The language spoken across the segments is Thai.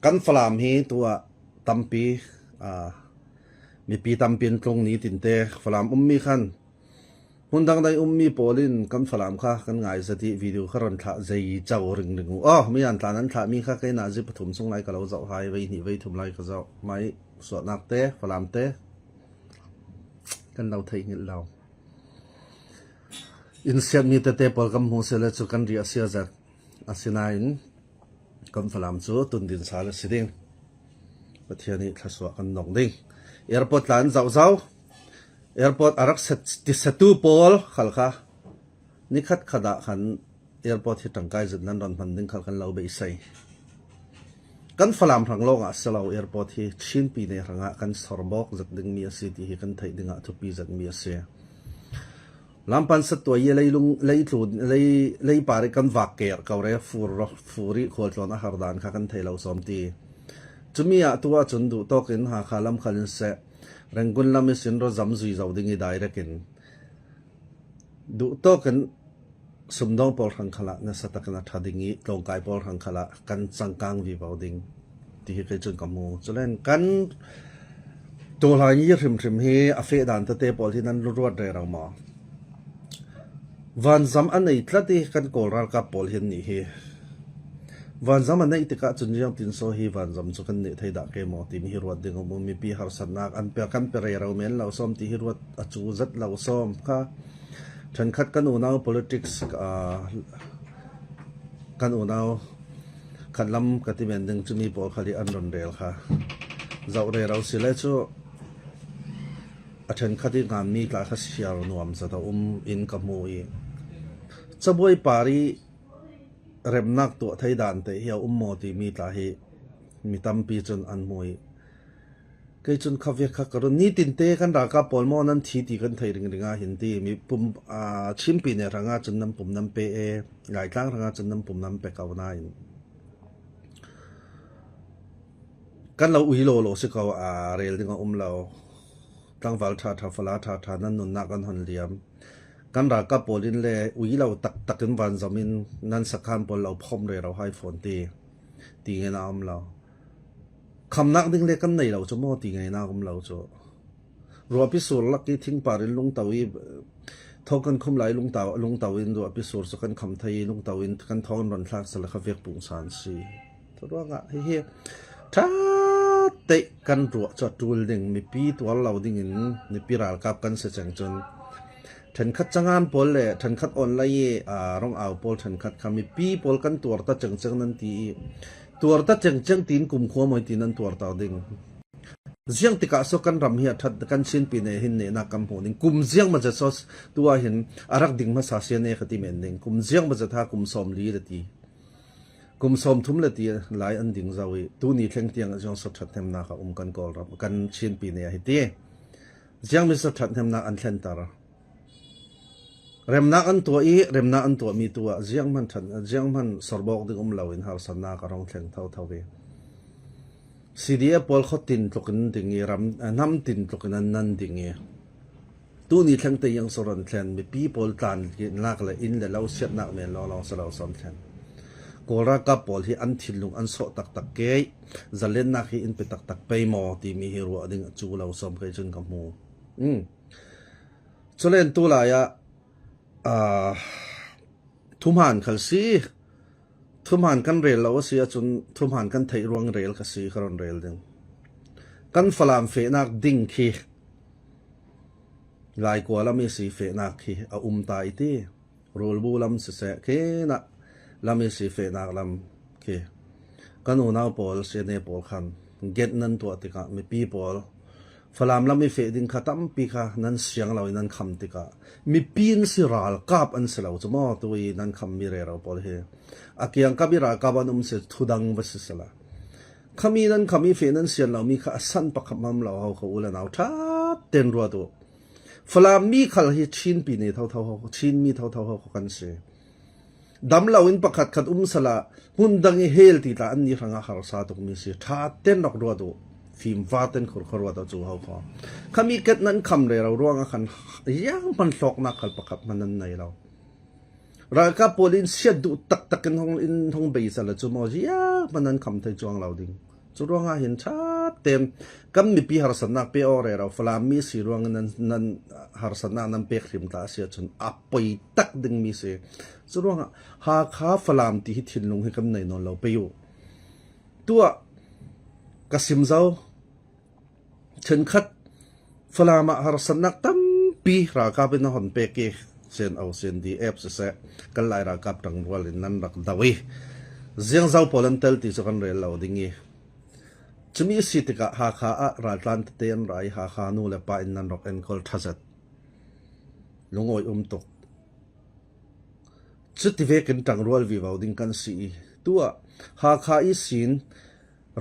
กันฝรั่งฮีตัวตัมปีมีปีตัมปีนตรงนี้ตินเตฝรั่งมีขันหุ่นดังได้มีโพลินกันฝรั่งค่ะกันง่ายสติวิดีโอขรันท่าใจเจ้ารึงไม่อันตานั้นท่ามีค่ะแค่น่าจะปฐมส่งไลกับเราเจ้าหายไว้หนีไว้ทุ่มไลกับเจ้าไม่สวดนักเตฝรั่งเตกันเราไทยเงินเราอินเสียมีเตปอลกับมูเซเลจุกันเรียเสียจากอาศินาอินกันฝรั่งจูตุนดินสาลสิดิ่งประเทศนี้ทัศวกันนองดิ่งแอร์พอร์ตลานเจ้าแอร์พอร์ตอารักษติสตูโพลขัลค่ะนี่ขัดขดาขันแอร์พอร์ตที่ตั้งใจจุดนั้นรอนพันดิ่งขัลกันเราไปใส่กันฝรั่งทางโลกสลาวแอร์พอร์ตที่ชินปีในทางกันสรบอกจุดดิ่งมีสิทธิกันไทยดิ่งทุกปีจุดมีเสียลำพันสัตว์ตัวยี่เลยลุงเลยถูดเลยปาริกันวักเกอร์เขาเรียกฟูริขวดลอนอาหารดานข้ากันไทยเราสมตีจุมีตัวจนดูโตกินหาขาลำขันเสะแรงกุนลำมิสินรจำจุยเจ้าดิ่งได้เรกินดูโตกันสมดองปอลขังขละนสัตกันทัดดิ่งลงกายปอลขังขละกันสังกังวิบาวดิ่งที่เคยจนกมูจะเล่นกันตัวลายนี้ริมเฮอเฟดานตะเตปอลที่นั้นรวดเรือเรามาวันจำอันไหนทัดที่กันโกลรัลกับปอลเห็นนี่เฮวันจำอันไหนที่ก็จนยังตินโซฮีวันจำจุกันเนี่ยไทยดักเกมอติมีฮิรวดดึงอมีปีหารสันนักอันเปกันเปรย์เราเมนเราซ้อมที่ฮิรวดอจูจัดเราซ้อมค่ะฉันคัดกันอุณาว politics กันอุณาวขันลำกติเมนดึงจะมีปอลคดีอันรุนแรงค่ะเจ้าเรือเราสิเลจูฉันคัดที่งานมีกลายขัดเชียร์นวมจะต้องอินกับมูอีจะบ่อยปารีเริ่มนักตัวไทยด่านแต่เฮียโมตีมีตาเหมีตั้มปีจนอันมวยก็จนขับเวกขักกระนี่ตินเตกันรักกับปอลมอนั้นทีกันไทยริงเห็นตีมีปุ่มชิมปีเนี่ยทางจนน้ำปุ่มน้ำเปหลายครั้งทางจนน้ำปุ่มน้ำเปเก่าหน้ากันเราอุยโลสิเขาเรลดึงเราตั้งวัลท่าฟลาท่านั้นนุนนักกันหันเลียมกันรักกับปอลินเลยอุยเราตักกันวันจามินนั้นสักคำปอลเราพร้อมเลยเราให้ฝนตีเงินเอาเราคำนักดึงเล็กกันในเราจะมอตีไงน่าเราจะรัวพิสูจน์ลักกี้ทิ้งปารินลุงเตาอีทอกันคุมไหลลุงเตาอินรัวพิสูจน์สักกันคำไทยลุงเตาอินกันท้องรันทักสลักเวกปุ่งสานสีทว่าไงเฮ้ยถ้าเตะกันรัวจัดดูลดิ่งมีปีตัวเราดิ่งมีปีรัลกับกันเสียงจนฉันคัดจังงานปอลเลยฉันคัดออนไลน์ร้องเอาปอลฉันคัดคำมีปีปอลกันตัวตัดจังนั้นทีตัวตัดจังตีนกุมขัวมวยตีนั้นตัวตัดดิ่งเสียงติกาสกันรำเฮียทัดกันชินปีเนหินเนนักกำหัวดิ่งกุมเสียงมันจะซอสตัวเห็นอารักดิ่งมาสาเซียนเนขติเมนดิ่งกุมเสียงมันจะท่ากุมสมลีละทีกุมสมทุ่มละทีหลายอันดิ่งเจ้าวิตัวนี้เข่งเตียงจงสัตว์เทมนาค่ะกันกอลรับกันชินปีเนหิตีเสียงมีสัตว์เทมนาอันเซนตาร์เริ่มนักอันตัวเริ่มนักอันตัวมีตัวเจียงมันสรบอกดึงเราอินหาสันนักรองแข่งเท่าเวสิเดียปอลเขาตินตกนั้นดิ่งน้ำตินตกนั้นดิ่งตัวนี้แข่งแต่ยังสรนแข่งมีปีปอลตันนักเลยอินเลยเราเสียนักเมนเราสลาวซ้ำแข่งกอรักกับปอลที่อันทิลุงอันโซตักเกยจะเล่นนักที่อินไปตักไปมอที่มีฮิโร่ดิ่งจูเราซ้ำเคยจนกับมูจะเล่นตัวอะไรทุ่มหันขัลซีทุ่มหันกันเรลเราเสียจนทุ่มหันกันไทยรวงเรลขัลซีขรอนเรลดึงกันฝรั่งเฟนักดิ่งขี้ลายกว่าเราไม่สีเฟนักขี้เอาตายที่โรลบูลำเสะขี้นะเราไม่สีเฟนักลำขี้กันอุณาปอลเสียเนปอลขันเก็ตนั้นตัวติกะไม่ปีปอลฝรั่งเราไม่เฟดินขัดตั้มปีกะนั้นเสียงเรานั้นคำติกะมีปีนสิรัลกับอันเสลาจะมอตัวนั้นคำมีเรื่องเราพอเลยอาเกียงกับมีรัลกับอันเสทุดังบัสสละคำมีนั้นคำมีเฟนั้นเสียงเรามีข้าสันปักมั่มเราเขาอุลนาวทัดเต็นรัวตัวฝรั่งมีขัลฮิชินปีนี้เท่าเขาชินมีเท่าเขากันเสียดำเราอินปักขัดสละหุ่นดังเฮลติตาอันนี้ฟังอาหารซาตุกมีเสียทัดเต็นรักรัวตัวฟิล์มวาดเต็นขรวดตัวจูเขาพอขมีเกิดนั้นคำเลยเราร่วงกันยังมันสอกนักขัลปักมันนั้นในเรารากาโพลินเสียดูตักกันห้องใบสละจูมอจียมันนั้นคำไทยจวงเราดิ่ง จุรวงเห็นชัดเต็มกัมมีปีหารสนักเปอเรเราฟลามีสีรวงนั้นหารสนักนั้นเปกริมตาเสียจนอัปไปตักดึงมีเสจุรวงหาขาฟลามที่หิทินลงให้กำในนอนเราไปอยู่ตัวกสิมเจ้าเชิญคัดฟลามหารสนักตั้มปีรากาเป็นหอนเปกเซนเอาเซนดีเอฟเสกันไล่รากาตังวัลนั้นรักดาวีเสียงเจ้าพลันเตลที่จะกันเรียนเราดิ้งจะมีสิทธิ์กับหาข้ารัฐลันเตียนไรหาข้านูเลปาอินนันรักเอ็นคอลทัศน์ลงอ้อยตกจุดที่เวกันตังรัววิวาดิ้งกันสีตัวหาข้าอีสิน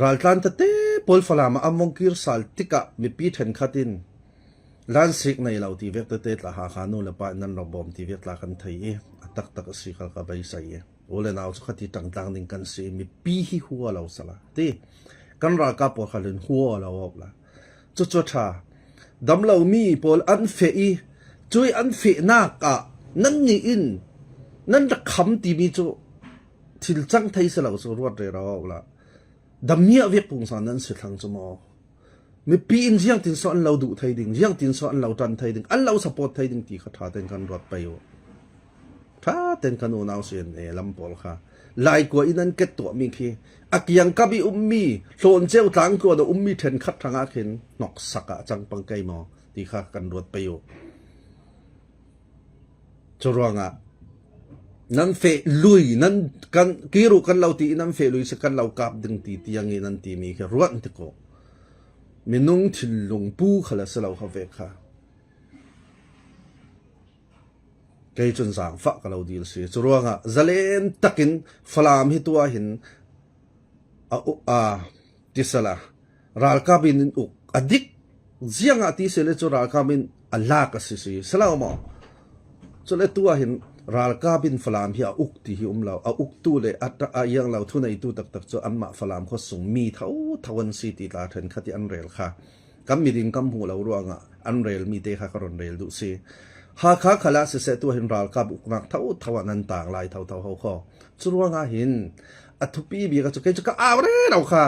รัฐลันเตปอลฟลามาอัมมงกิร์สัลติกะมีปีเห็นขัดินลันสิกในเราที่เวกเตละหาข้านูเลปาอินนันรักบอมที่เวกลากันไทยตักสิกาไปใส่โอเลนเอาสุขที่ต่างๆดิ้งกันสีมีปีหิหัวเราสละที่กันรากาปอขันหัวเราออกละจุดท่าดำเรามีปอลอันเฟอีช่วยอันเฟนักะนั่นนี่อินนั่นจะคำที่มีจุทิลจังไทยสลาวสุรวดเรเราออกละดำเมียเวียกปุ่งสารนั้นสุดทางจมอมีปีอินยังตินสอนเราดูไทยดิ่งยังตินสอนเราจันไทยดิ่งอันเราสปอร์ตไทยดิ่งที่เขาท้าเต้นกันรวดไปอยู่ท้าเต้นกันอุณาเสียนลำปอลค่ะลายกว่าอินันเก็ตตัวมีคีอักยังกับมีโซนเจ้าต่างกว่ามีเทนคัดทางอาเข็นนอกสักจังปังไกมอที่ข้ากันรวดไปอยู่จรวงนั้นเฟลุยนั้นกันกิรุกันเราตีนั้นเฟลุยสักกันเรากับดึงตีที่ยังงี้นั้นตีมีแค่รวดติโกมีนุ่งถิ่นลงปูขลัสเราเขาเวกค่ะไกจนสางฝักเราดีสิจรวงจะเล่นตักินฟลามให้ตัวเห็นที่สละรัลกาบินอุกอดิกเสียงที่เสเลจรัลกาบินอัลลากัสสิสลาวมาจะเล่ตัวเห็นรัลกาบินฟลามที่อุกที่เราอุกตู้เลยยังเราทุนในตู้ตักจะอันมาฟลามเขาส่งมีเท่าทวันสิติลาเทนขัดอันเรลค่ะกำมีดินกำหูเรารวงอันเรลมีเตะขารอนเรลดูสิหากข้าขลักเสตัวเห็นรัลกาบุกนักเท่าทวันนั้นต่างลายเท่าเขาข้อจะรวงเห็นอัทุปีบีก็จะเกิดจะอ้าวเร่เราค่ะ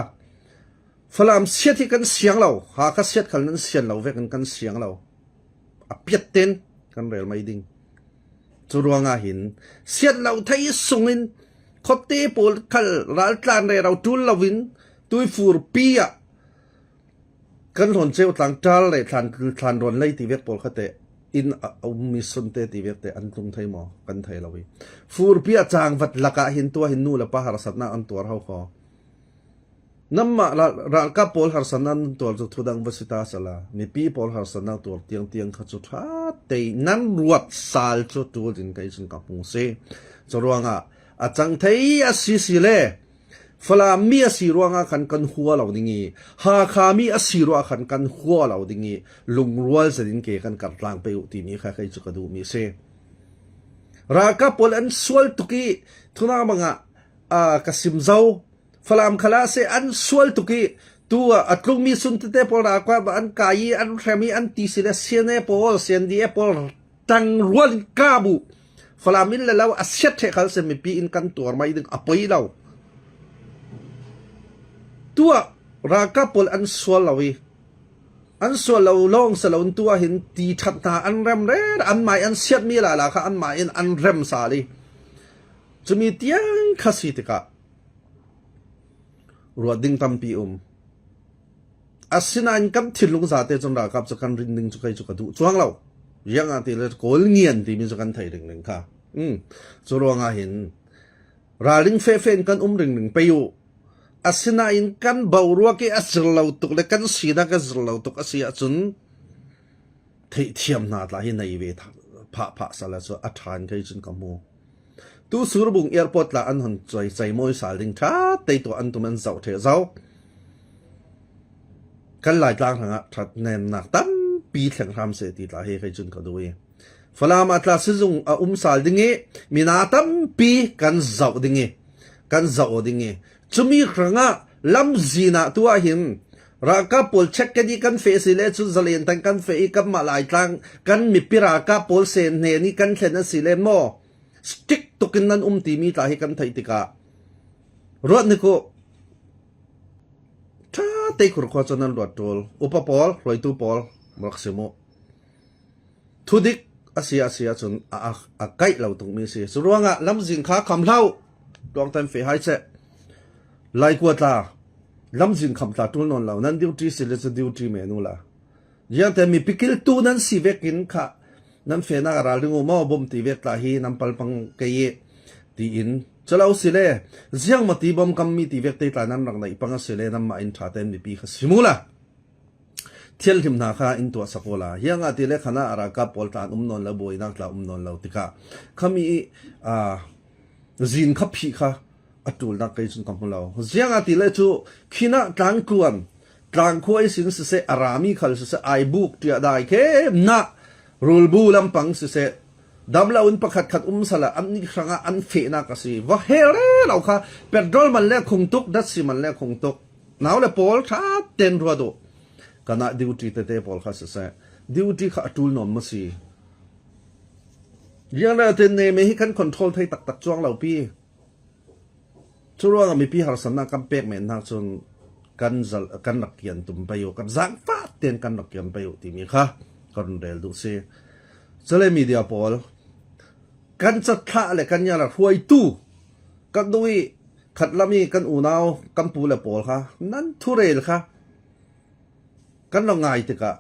ฝรั่งเสียที่กันเสียงเราหากเสียกันนั้นเสียงเราเวกันเสียงเราเปียดเต้นกันเรลไม่ดิ่งจุรวงเห็นเสียเราไทยส่งอินคดเตปอลคัลรัลตันเรเราทุลลวินตุยฟูร์ปีอะกันหลอนเจ้าต่างจัลเลยทันรอนไล่ที่เวกปอลคเตอินเอามิสุนเตที่เวกเตอันตรงไทยหมอกันไทยเราวิฟูร์ปีอะจางวัดลักะเห็นตัวเห็นนู่นละปะหารสัตนาอันตัวเราขอน้ำมารัลกาปอลหารสัตนาตัวจุดทุดังวสิตาสละมีปีปอลหารสัตนาตัวเตียงขจุดฮะเตนั้นรวดสาลจุดตัวจินไกจินกับมุงเซจรวงอาจังไทยอาศิสิเลฟลามีอาศิรวงขันกันหัวเราดิ่งหาขามีอาศิรวงขันกันหัวเราดิ่งลุงรัวจะดิ่งเกกันกัดล่างไปอุติมีใครจุกดูมีเซรากาปอลอันสวลตุกีทุนามังกสิมเจ้าฟลามขลาเซอันสวลตุกีตัวอัตลุงมีสุนทเตปอลรากว่าอันกายอันเรมีอันตีสิเลเซียนเอปอลเซียนดีเอปอลตังรัวลิกาบุฟลามินเลวอาเซียเทขัลเซมีปีอินกันตัวไม่ดึงอภัยเราตัวรากาปอลอันสวลเราอันสวลเราลองสลาวตัวเห็นตีชัดตาอันเรมเรอันหมายอันเสียดมีละละค่ะอันหมายอันเรมสาลีจะมีเตียงขสิติกะรัวดิ่งตั้มปีอาศินันกับทิลลุงสาเตจนรากาบจะกันรินดึงจุกไกจุกดูจวงเรายังอาทิเลโกลเงียนที่มีจะกันไทยดึงหนึ่งค่ะจะรวงเห็นราลิงเฟเฟนกันดึงหนึ่งไปอยู่อาศินันกันเบารัวกี่อาศิลเราตุกเลยกันสีนักอาศิลเราตุกอาศิจุนเทียมนาตาหินในเวทพระสารสอัฐานไกจุนกมูตู้สุรบุงแอร์พอร์ตละอันหันใจมวยสาลิงท้าเตยตัวอันตุมันเจ้าเทเจ้ากันหลายกลางทางทัดแนมหนักตั้มปีแข่งทำเสตีตาเฮใครจุนก็ดูฟลามาตลาสิจุงสาลดิ่งมีนาตั้มปีกันเจ้าดิ่งจุมีครั้งลำจีน่าตัวหินรากาปอลเช็คกันดีกันเฟสิเลจุจะเลียนตั้งกันเฟอีกับมาหลายกลางกันมีปีรากาปอลเซนเฮนี่กันเทนสิเลโมสติ๊กตุกินนั้นตีมีตาให้กันไทยติการถนี่ก็ te khur kho chonan lot tol upa pol roi tu pol maksimo thudik asia chun a kai lo tung mi se suruanga lamjin kha khamlau tong time fe hai che lai kwa ta lamjin kham ta tul non lo nan duty se le duty me nu la yang te mi pikil tu nan si vekin kha nan fe na ra ringu mo bom ti vek ta hi nam pal pang ke ye ti in chalau sile jiang mati bom kam mi ti vek te ta nan rang nai pang sile nam ma in tha ten mi pi kha simula thiel him na kha in to sakola yang ati le khana ara ka pol tan non la boi nak la non la tika khami zin kha phi kha atul na kai chun kam lo jiang ati le chu khina tang kuam tang khoi sin se arami khal se ai book tia dai ke na rule bu lampang se damla un pakhat khat sala amni khranga an fe na kasi wa hele lo kha petrol man le khungtuk dat si man le khungtuk naw le pol tha ten ro do kana duty te pol kha se duty kha atul nom ma si yang la ten ne me hi kan control thai tak tak chuang lo pi churuang mi pi har sanna kam pek men na chun kan nak kian tum payo kan zang fa ten kan nak kian payo ti mi kha kan rel du se chale media pol kan chat tha le kan ya la huai tu kan dui khat lami kan unaw kan pu le pol kha nan thu rel kha kan lo ngai te ka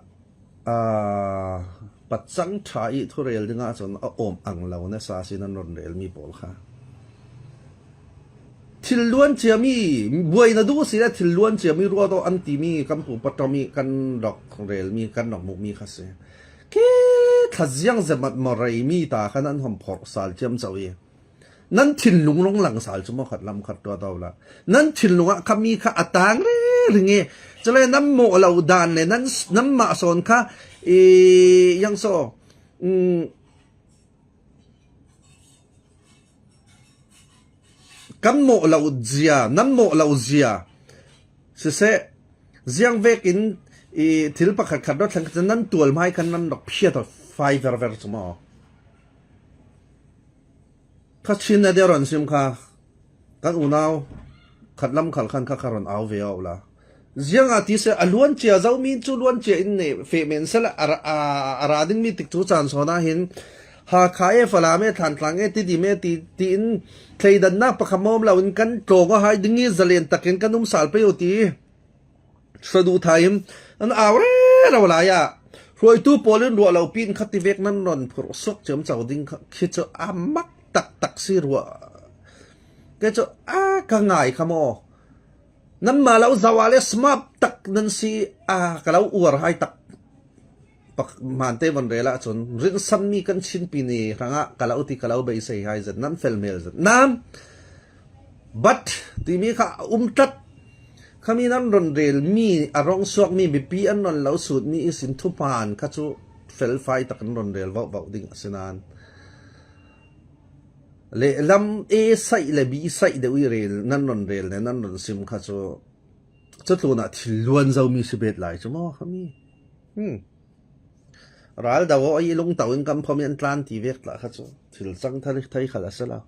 pat sang thai thu rel dinga chon a om ang lo na sa sin an ron rel mi pol kha thil luan chiami buai na du si la thil luan chiami ro do an ti mi kan pu patomi kan dok rel mi kan nok mu mi kha se ke thajiang zemat morai mi ta khanan hom phor sal chem chawi nan thil lung long lang sal chumo khat lam khat to dawla nan thil lunga khami kha atang re ringe chale nam mo lo dan le nan nam ma son kha yang so kan mo lo zia nan mo lo zia se ziang vekin thil pakhat khat do thang nan tual mai kan nan dok phia to 5 ver chumo kha chin na deron sim kha kan unaw khat lam khal khan kha karon aw ve awla ziang ati se alwan chia zau min chu luan chia in ne fe men sel ara ding mi tik chu chan so na hin ha khae fala me than tlang e ti di me ti in thleidan na pakhamom lawin kan tlonga hai dingi zalen takin kanum sal pe oti sadu thaim an awre rawla ya roi tu polin ro lo pin khativek nan non phur sok chem chaw ding khicho amak tak si ro ke cho ka ngai khamo nan ma lo zawale smap tak nan si kalau uar hai tak pak mante von rela chon rin san mi kan chin pi ni ranga kalau ti kalau bei sei hai zat nan fel mel zat nam but ti mi kha tat khami nan ron rel mi arong suak mi bi an non lo sut mi isin thu pan kha chu fel fai tak ron rel wa ding asinan le lam e sai le bi sai de wi rel nan ron rel ne nan ron sim kha chu thluna thilluan zo mi sibet lai chumo khami ral da wo ai lung tawin kam phomian tlan ti vek la kha chu thil chang thai khala sala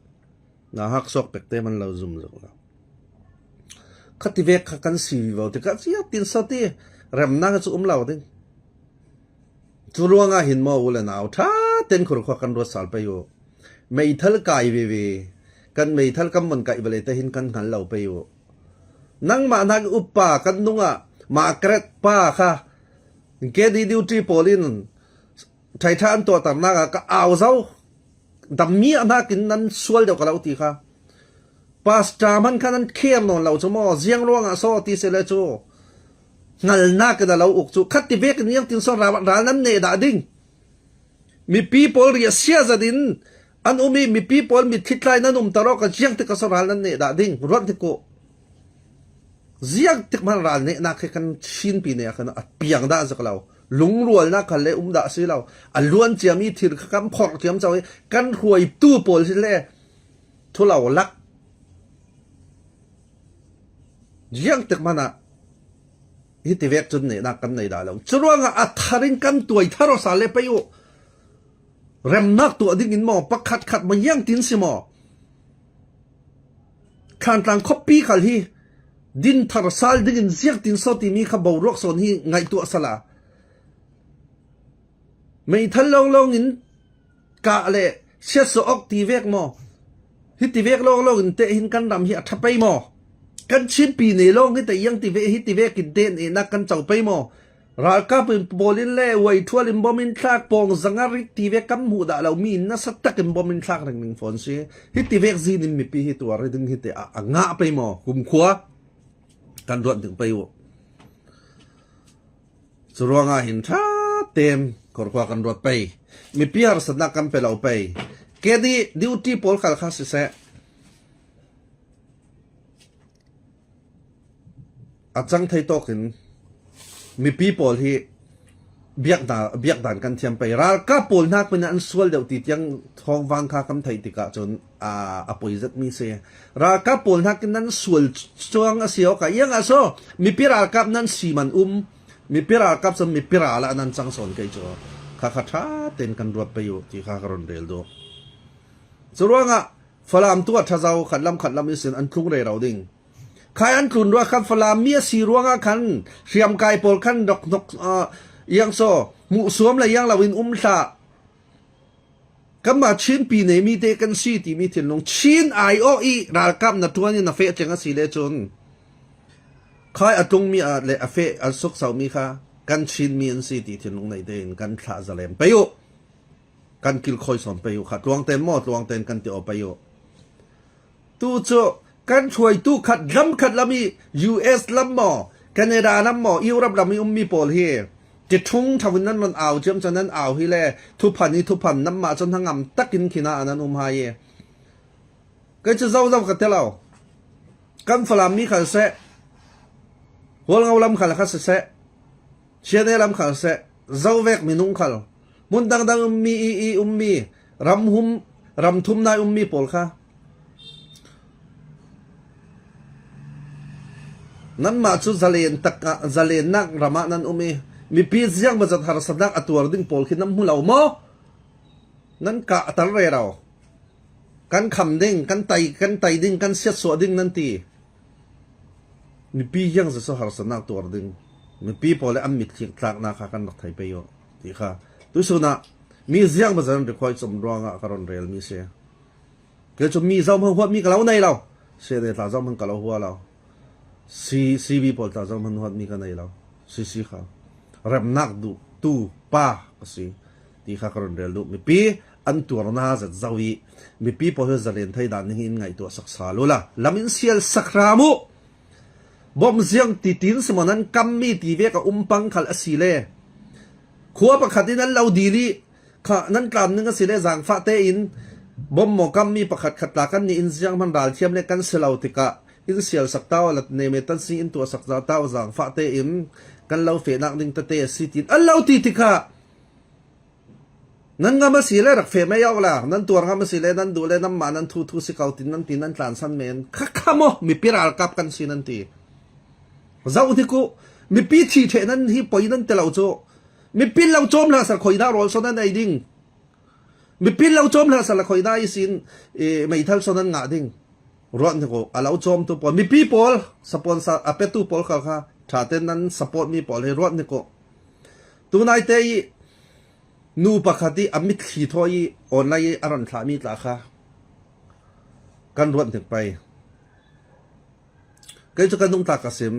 na hak sok pek te man lo zum zo la khati vek kha kan si vo te ka sia tin sa te rem na chu law ding chu ruanga hin mo ula naw tha ten khur kho kan ro sal pe yo mei thal kai ve kan mei thal kam mon kai vele te hin kan han lo pe yo nang ma nag uppa kan nunga ma kret pa kha ke di duty polin thai than to tar na ka aw zau dam mi ana kin nan sual do ka lo ti kha pasta man kanan khem non lo chumo jiang ronga so ti se le chu ngal na ka da lo uk chu khati vek ni yang tin so ra nan ne da ding mi people ria sia za din an umi mi people mi thitlai nan taro ka jiang te ka so ral nan ne da ding rot te ko jiang te man ral ne na kan chin pi ne kan at piang da za ka lo lung rual na kan le da si lo alwan chia mi thir kam phor chiam chaw kan huai tu pol si le thu lo lak jiang tek mana hiti vek chun ne na kan nei da lo churuanga atharin kan tuai tharo sa le pe yo rem nak tu ading in mo pakhat khat ma yang tin si mo khan tang copy khal hi ดินทารซาลดินเสียกตินโซติมีขบรกสนฮีไงตัวสละไม่ทันลงอินกะเลเชสออกตีเวกมอฮิติเวกลงอินเตหินกันดำฮิอัฐไปมอกันชินปีในลงฮิตยังติเวฮิติเวกินเดนนักกันเจ้าไปมอราคาเป็นบอลินเล่ไว้ทั่วลิมบอมินทากปองสังหาริติเวกัมหูดาเรามีนัสตักอิมบอมินทากหนึ่งฝนซีฮิติเวกซีนิมมีปีฮิตัวอะไรดึงฮิตงะไปมอกุมขวากันรวดถึงไปวสุรวงาหินท่าเต็มขอความกันรวดไปมีปีหารสนักกันไปเราไปแกดีดิวตี้โพลขัลคาสิเซอาจังไทยตกินมีปีโพลที่เบียกด่านกันเทียมไปรัลก้าโพลนักเป็นอันสวลเดียวติดยังทองวางคาคำไทยติกะจนอปอยจัดมีเสียรัลก้าโพลนักนั้นสวลจวงเสียวกะยังอาโซมีปีรัลก้านั้นสีมันมีปีรัลก้าสมีปีรัลนั้นจังสนกันจ่อข้าท่าเต้นกันรวดไปอยู่ที่ข้ากรอนเรลโดสุรวงะฝรั่งตัวท่าเจ้าขัดลำอิสินอันทุ่งเรเราดิ่งใครอันกลุ่นว่าครับฝรั่งเมียสีรวงะขันเสียมกายโพลขันดอกยังโซมุสวมและยังลาวินซาก็มาชินปีนี้มีเด็กกันซีที่มีถึงลงชินไอโออีรัลกับนัตัวนี้นับเฟจังสีเลจนใครอัตงมีเลอเฟอัลสุกสาวมีค่ะกันชินมีอันซีที่ถึงลงในเดนกันขาจะเลมไปอยู่กันกิลคอยสอนไปอยู่ค่ะตวงเต็นหมดตวงเต็นกันเตียวไปอยู่ตู้โจกันช่วยตู้ขัดลำมี US ลำหมอแคนาดาลำหมอยุโรปลำมีโพลเฮจะทุ่งทวินนั้นมันเอาเชื่อมจนนั้นเอาฮิเลทุพันนี้ทุพันน้ำมาจนทั้งงำตักกินขีนาอันนั้นหายก็จะเจ้ากันเท่าเรากันฝรั่งมีขันเสะหัวเราลำขันขันเสะเชียร์ในลำขันเสะเจ้าเวกมีนุ่งขันมุนดังมีมีรำทุ่มนายมีโพลค่ะนั้นมาชุดจะเลียนนักรำนั้นมีปีเสียงมาจากหาสนักตัวดิ่งโพลขึ้นน้ำหูเหล่าโมนั้นกะตะเรเรากันคำดิ่งกันไตดิ่งกันเสียสวดิ่งนั่นตีมีปียังจะหาสนักตัวดิ่งมีปีโพลและอันมิดทิ้งคลากนาคากันนักไทยไปอยู่ที่ค่ะตุสุนะมีเสียงมาจากนั้นคอยสมรองอ่ะการอนเรลมีเสียเกิดจะมีเจ้ามือหัวมีกะเหล่าในเราเสียเดี๋ยวตาเจ้ามือกะเหล่าหัวเราซีบีโพลตาเจ้ามือหัวมีกันในเราซีค่ะเริ่มนักดูตู้ป้าก็สิที่ข้าการเรียนรู้มีปีอันตัวน่าจะเจ้าวีมีปีพอจะเรียนไทยด้านนี้ไงตัวสักษาลุล่ะลำอินเซียลสักรามุบ่มเสียงตินสมอนั้นกัมมีตีเวกับปังขัลอสิเลขัวประคัดที่นั้นเราดีลีข้านั้นกลามนึงก็สิเลจางฟ้าเตอินบ่มหมอกัมมีประคัดขัดตากันนี่อินเสียงมันดาลเทียมเลกันเสลาวติกะอินเซียลสักเต้าและเนเมตันซีอินตัวสักเต้าจางฟ้าเตอินกันเราเฟนักดิ้งตะเตะสิตินอันเราตีติค่ะนั่นก็มาสิเลยรักเฟไม่ยาวละนั่นตัวก็มาสิเลยนั่นดูเลยน้ำมันนั่นทูสิเขาตินนั่นตีนั่นกลานสันเมนข้าโมมีปีรัลกับกันสินั่นตีเจ้าที่กูมีปีที่เทนั่นที่ปอยนั่นแต่เราโจมีปีเราโจมละสักคอยได้รอลโซนั่นไอ้ดิ้งมีปีเราโจมละสักคอยได้สินไม่ทันโซนั่นงาดิ้งรอดที่กูเราโจมตัวปอมีปีปอลสปอนเซอร์อเปตูปอลค่ะถ้าเต้นนั้นสปอร์ตมีปอลให้รอดนี่ก็ตัวนายเตยนูปะคดีอมิตขีทอยออนไลน์อรันทามีตาค่ะกันรอดถึงไปก็จะกันตรงตากระเสม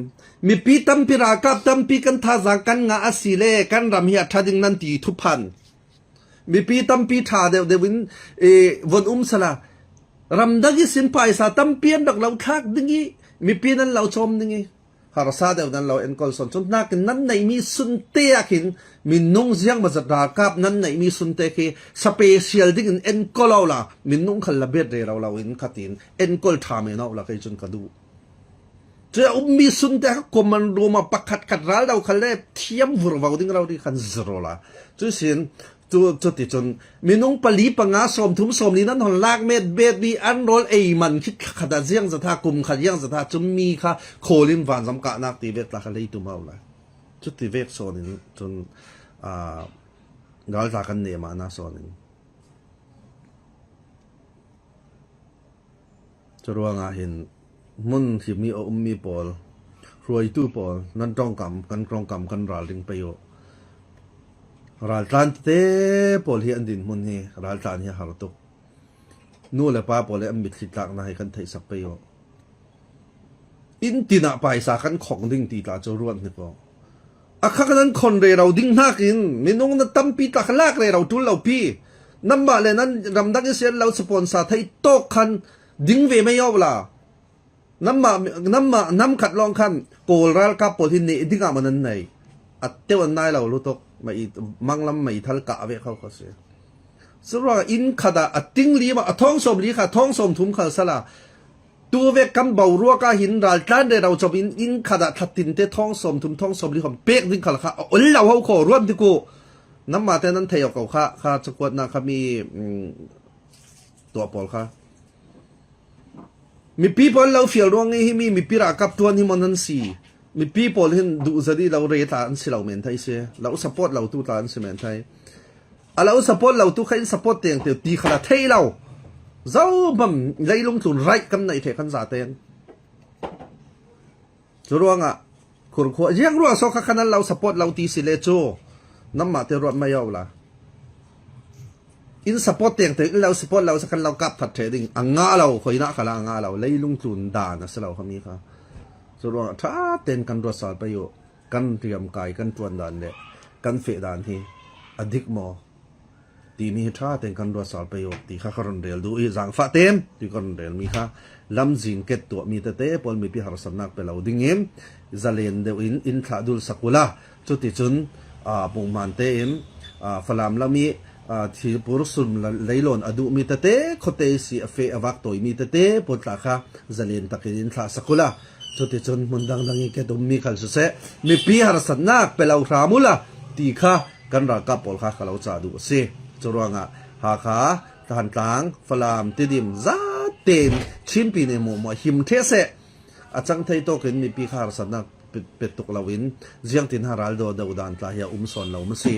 มีปีตั้มปีรากับตั้มปีกันท่าจากกันงาอสิเลกันรำเฮียทัดิงนันตีทุพันมีปีตั้มปีท่าเดวินวันสลารำดักยิสินไปสาตั้มเปียนดักเราทักดึงงี้มีปีนั้นเราชมดึงงี้หาราซาเดียวนั้นเราเอ็นกอลส่วนจนนักนั้นในมีสุนเตียกินมีนุ่งเสียงมาจากดากับนั้นในมีสุนเตกิสเปเชียลดิ้งเอ็นกอลเราละมีนุ่งขันละเบ็ดเรเราเอ็นขัดินเอ็นกอลทามเนาะละใครจนกระดูจะมีสุนเตกก็มันรวมมาปักขัดร้ายเราขันเล่เทียมวัววาวดิ้งเราที่ขันซโรละจุดสินจุดที่จนมีนุ่งปลีปังอาสมทุ่มสมนี้นั้นหอนลากเม็ดเบ็ดมีอันโรลมันคิดขัดเสียงสถากุมขัดเสียงสถาจนมีค่ะโคลินวานสำกัดนักตีเวกตาขันเลยตุ่มเอาเลยจุดที่เวกโซนนี้จนเราตากันเนี่ยมานะโซนนี้จะรู้ว่าเห็น มุนที่มีมีปอลรวยตู้ปอลนั่นต้องกำกันราลิงไปอยู่ราลตันเตปอลเฮียนดินมุนเฮราลตันเฮียฮาร์ตุกนู่นแหละป้าปอลเลยอันมิดสิตักนะให้กันไทยสักไปอยู่อินตินาไปสากันของดิ่งตีตาจะรวนนี่ปออาข้านั้นคนเรเราดิ่งนักอินไม่น้องนั่นตั้มปีตาขลากเรเราทุนเราพี่น้ำมาเลยนั้นรำดักเสียเราสปอนเซอร์ไทยโตคันดิ่งเวไม่ยอมละน้ำขัดลองคันโกลรัลกับปอลที่นี่ดิ่งมันนั่นไหนอัดเทวันนายเราลุตกไม่มังลำไม่ทัลกะเวเขาเสียสุดว่าอินขดาอัดติ้งลีมาท้องสมลีค่ะท้องสมทุ่มข้าสละตัวเวกันเบารัวก็หินรัลตันเดเราจะอินขดาทัดตินเตท้องสมทุ่มท้องสมลีของเป๊กดิ่งข้าค่ะโอ้เราเขาขอร่วมที่กูน้ำมาแต่นั้นเที่ยวเขาข้าจะกวดนะข้ามีตัวปอลค่ะมีปีปอลเราเฟียลวงงี้มีปีรักกับตัวนี้มันนั่นสิมีปีปอลเห็นดูจะดีเราเรียตานสิเราเหมือนไทยเสียเราสปอร์ตเราตู้ตานสิเหมือนไทยเราสปอร์ตเราตู้ใครสปอร์ตเตียงเตียวตีขนาดไทยเราเจ้าบัมเลยลงทุนไรกันในเทกันซาเตียงจะรู้งะคุณขวดยังรู้ว่าโซกขนาดเราสปอร์ตเราตีสิเลโจน้ำมาเตรวจไม่ยาวละอินสปอร์ตเตียงเตียงเราสปอร์ตเราสักกันเรากับถัดเทดิ้งอ่างงาเราคอยนักขลังอ่างงาเราเลยลงทุนด่านะสเราคำนี้ค่ะจะรู้ว่าถ้าเต็นกันรวดสารประโยชน์กันเตรียมกายกันจวนด่านเละกันเฟด่านที่อดิกมอตีนี้ถ้าเต็นกันรวดสารประโยชน์ตีข้าคารนเดลดูอีจังฟ้าเต็มตีคารนเดลมีค่ะลำจิงเก็ตตัวมีแต่ปอลมีพิหารสำนักไปเราดิ้งเอ็มจะเล่นเดวินอินขาดุลสักุละจุดที่จุนปุ่งมันเต็มฝรั่งละมีที่ปุรุสุนเลยหล่นอดุมีแต่โคเตสิเฟอวักตัวมีแต่ปุตตะค่ะจะเล่นตะกินท้าสักุละจุดที่จุนมุนดังดังอีกแค่ตัวมีขันสุเสมีพิหารสำนักไปเรารามุละตีค่ะกันรักกับปอลค่ะเราจะดูสิจรวงหาขาทหารต่างฝรั่งติดิมซาเต็มชิมปีในหมู่หิมเทเสอาจังไทยโตขึ้นมีพิหารสำนักเป็ดตกลาวินเจียงตินฮารัลโดดาวดานตาเฮียสอนเราไม่สิ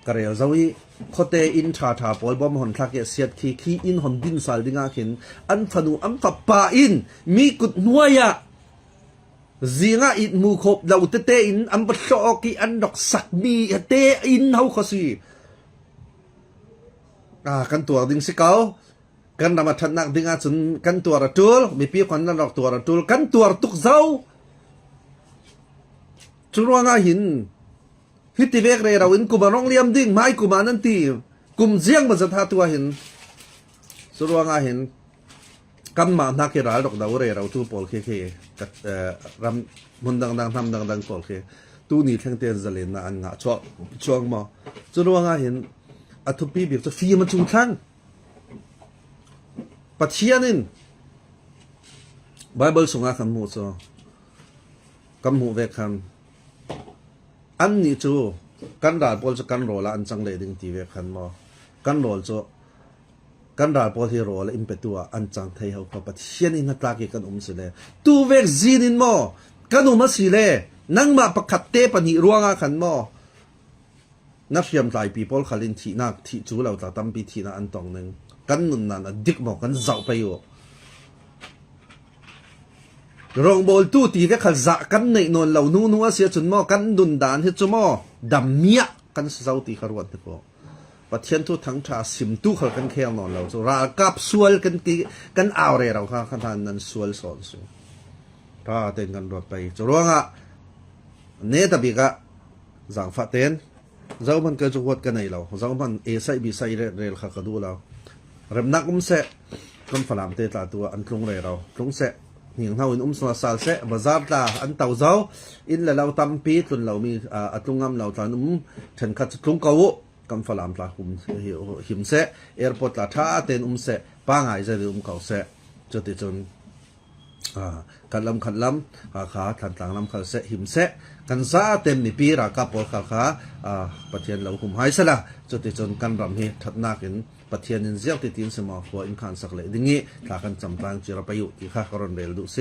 กระเรียวเจ้าอีโคเตอินชาทาปอยบอมหอนทักเกเสียดขี้อินหอนดินสาลดิงาขินอันฟนูอันฟับปาอินมีกุดนัวยะจีงาอินมูขบเราเตอินอันบัดโชกีอันดอกสักมีเตอินเฮาขสีกันตัวดิงสิเกากันนำมาทันนักดิงาจนกันตัวระตูลมีพี่คนนั้นดอกตัวระตูลกันตัวตุกเจ้าจุรวงาหินฮิติเวกเรเราอินกุมารองเลียมดิ่งไม้กุมานันตีกุมเจียงมันจะท่าตัวหินจุรวงาหินกันมานักเกราดอกดาวเรเราตู้ปอลเคกับรำมุนดังทำดังปอลเคตู้นี้ทั้งเตียนจะเล่นนะอันงะช่วงมาจุรวงาหินอัตุปีบีบจะฟีมันจุงทั้งปัจเจียนินไบเบิลส่งอาคันมูโซกัมหูเวคันอันนี้จูกันดาลปอลจะกันโรละอันจังเลยดึงทีเวคันมอกันโรลจูกันดาลปอลที่โรละอินเปตัวอันจังไทยเขาปัจเจียนินนักลากิกันสิเลตูเวกจีนินมอกันสิเลนังมาประคัดเตปนิรวงอาคันมอนักเรียนหลายปีปอลขลินทีนักที่จูเราจะตั้มปีทีนักอันตองหนึ่งกันนุนนั้นดิกมอกันเจ้าไปอยู่รองบอลตู้ตีก็ขัดจะกันในนนเหล่านัวเสียจนมอกันดุนดานเฮจมอดำเมียกันเจ้าตีขรวดที่พอปัจเจียนทุทั้งชาสิมตู้ขัดกันแค่นอนเราจะรากับสวลกันตีกันเอาเรเราค่ะขนาดนั้นสวลสอนสูถ้าเต้นกันรถไปจะร้องเนตบิกะจังฟ้าเต้นเจ้ามันเกิดจุดกันไหนเราเจ้ามันเอไซบีไซเรลขัดกันดูเราเริ่มนักเสะคนฝรั่งเตะตาตัวอันตรงเลยเราตรงเสะหิงเท่าอินสวาสาเสะบาซาร์ตาอันเต่าเจ้าอินแล้วเราตั้มปีจนเรามีตรงงามเราตอนฉันขัดตรงเก่าคนฝรั่งตาหิมเสะแอร์พอร์ตตาท่าเต้นเสะป้างหายใจเก่าเสะจนติดจนขัดลำขาทันต่างลำขัดเสะหิมเสะกันซาเต็มมีปีรักกับปอลขาปะเทียนเราหุมหายซะละจนติดจนกันรำเหทัดนักอินปะเทียนอินเจียงติดตินสมอหัวอินขันสักเลยดิ่งนี้ถ้ากันจำตังจีรประยุทธ์ที่ข้ากรอนเรลดูเซ